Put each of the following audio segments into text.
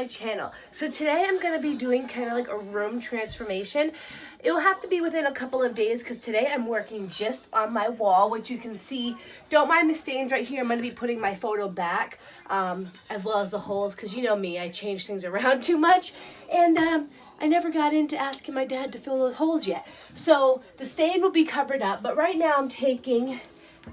my channel. So today I'm going to be doing kind of like a room transformation. It will have to be within a couple of days because today I'm working just on my wall, which you can see. Don't mind the stains right here. I'm going to be putting my photo back as well as the holes because you know me, I change things around too much. And I never got into asking my dad to fill those holes yet. So the stain will be covered up, but right now I'm taking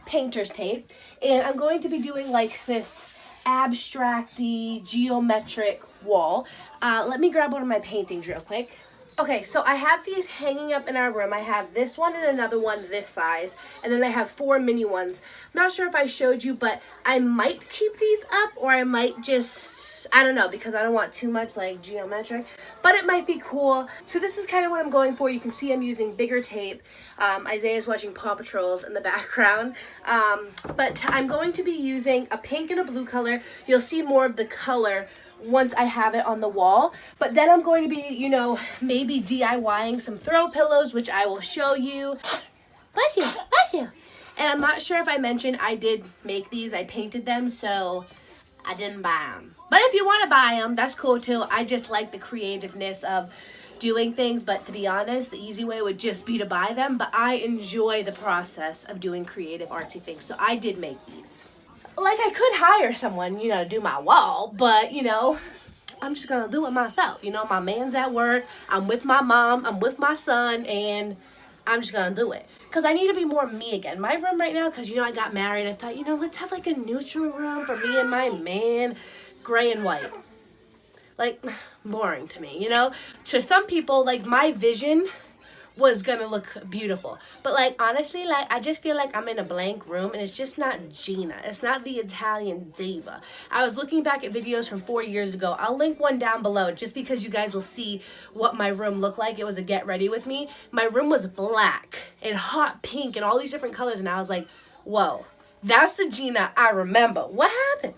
painter's tape and I'm going to be doing like this abstracty geometric wall. Let me grab one of my paintings real quick. Okay, so I have these hanging up in our room. I have this one and another one this size, and then I have 4 mini ones. I'm not sure if I showed you, but I might keep these up, or I might just, I don't know, because I don't want too much like geometric, but it might be cool. So this is kind of what I'm going for. You can see I'm using bigger tape. Isaiah's watching Paw Patrols in the background, but I'm going to be using a pink and a blue color. You'll see more of the color once I have it on the wall, but then I'm going to be, you know, maybe DIYing some throw pillows, which I will show you. Bless you, bless you. And I'm not sure if I mentioned I did make these. I painted them, so I didn't buy them. But if you want to buy them, that's cool too. I just like the creativeness of doing things, but to be honest, the easy way would just be to buy them, but I enjoy the process of doing creative artsy things, so I did make these. Like, I could hire someone, you know, to do my wall, but, you know, I'm just going to do it myself. You know, my man's at work, I'm with my mom, I'm with my son, and I'm just going to do it. Because I need to be more me again. My room right now, because, you know, I got married, I thought, you know, let's have, like, a neutral room for me and my man, gray and white. Like, boring to me, you know? To some people, like, my vision was gonna look beautiful, but like honestly, like I just feel like I'm in a blank room and it's just not Gina. It's not the Italian diva. I was looking back at videos from 4 years ago. I'll link one down below just because you guys will see what my room looked like. It was a get ready with me. My room was black and hot pink and all these different colors, and I was like, whoa, that's the Gina I remember. What happened?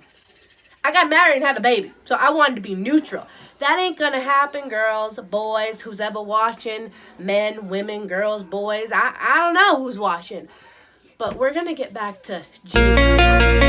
I got married and had a baby, so I wanted to be neutral. That ain't gonna happen, girls, boys, who's ever watching, men, women, girls, boys. I don't know who's watching, but we're gonna get back to Gina.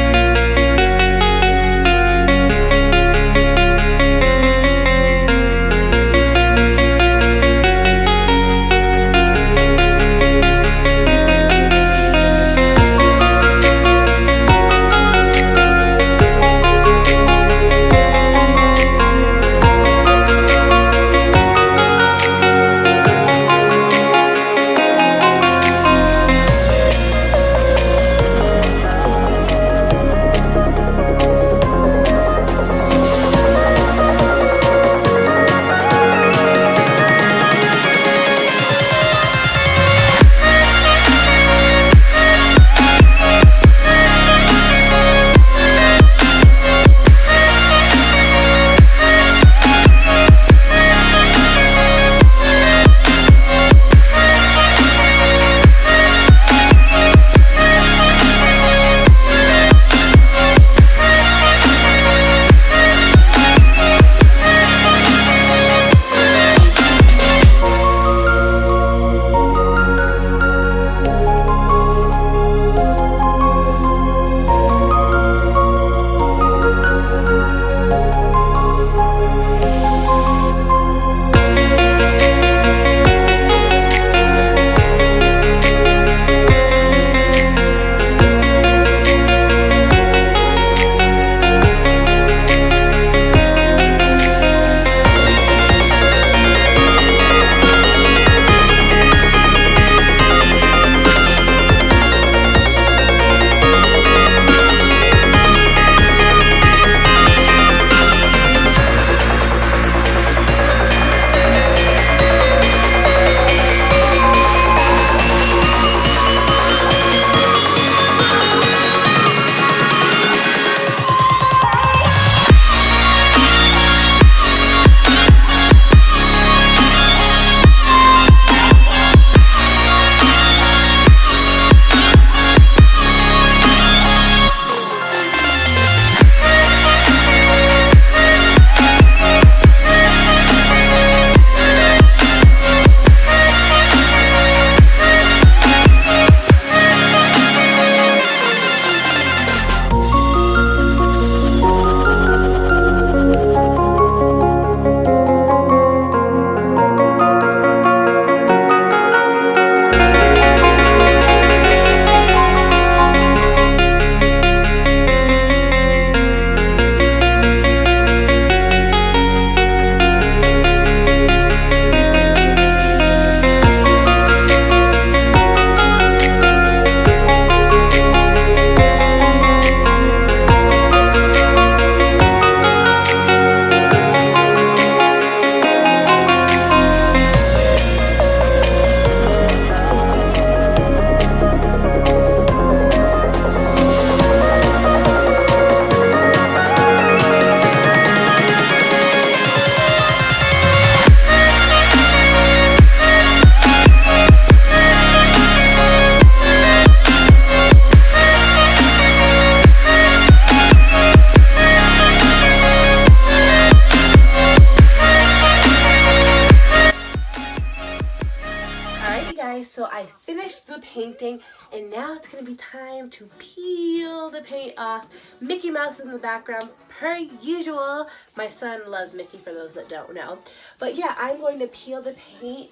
guys, so I finished the painting and now it's going to be time to peel the paint off. Mickey Mouse in the background per usual. My son loves Mickey, for those that don't know. But yeah, I'm going to peel the paint.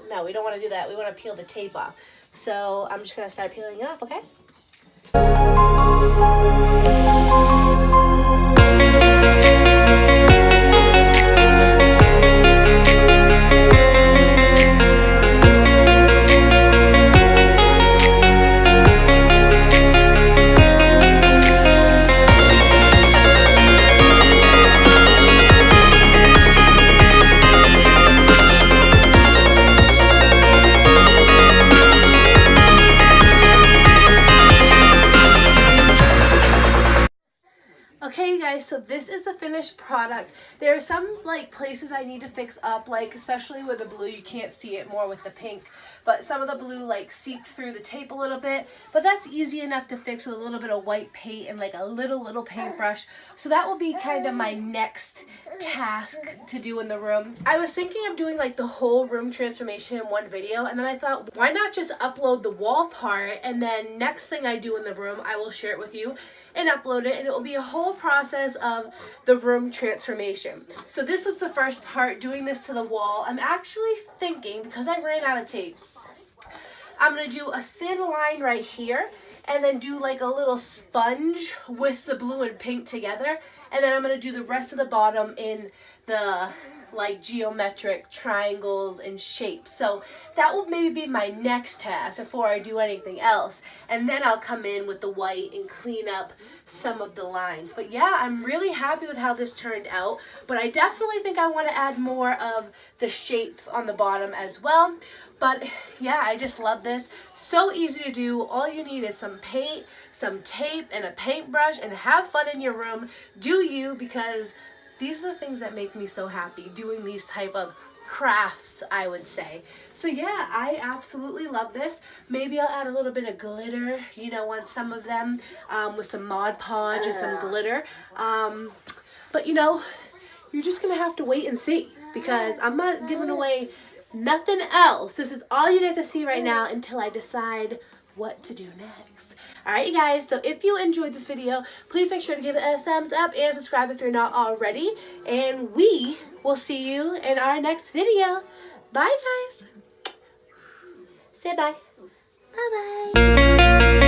No, we don't want to do that. We want to peel the tape off. So I'm just going to start peeling it off, okay? Okay, you guys, so this is the finished product. There are some like places I need to fix up, like especially with the blue, you can't see it more with the pink, but some of the blue like seeped through the tape a little bit, but that's easy enough to fix with a little bit of white paint and like a little paintbrush. So that will be kind of my next task to do in the room. I was thinking of doing like the whole room transformation in one video, and then I thought, why not just upload the wall part, and then next thing I do in the room, I will share it with you and upload it, and it will be a whole process of the room transformation. So this was the first part, doing this to the wall. I'm actually thinking, because I ran out of tape, I'm going to do a thin line right here and then do like a little sponge with the blue and pink together, and then I'm going to do the rest of the bottom in the like geometric triangles and shapes. So that will maybe be my next task before I do anything else, and then I'll come in with the white and clean up some of the lines. But yeah, I'm really happy with how this turned out, but I definitely think I want to add more of the shapes on the bottom as well. But yeah, I just love this. So easy to do. All you need is some paint, some tape, and a paintbrush, and have fun in your room. Do you, because these are the things that make me so happy, doing these type of crafts, I would say. So yeah, I absolutely love this. Maybe I'll add a little bit of glitter, you know, on some of them, with some Mod Podge and some glitter. But you know, you're just going to have to wait and see, because I'm not giving away nothing else. This is all you get to see right now until I decide what to do next. Alright, you guys, so if you enjoyed this video, please make sure to give it a thumbs up and subscribe if you're not already. And we will see you in our next video. Bye, guys. Say bye. Bye-bye.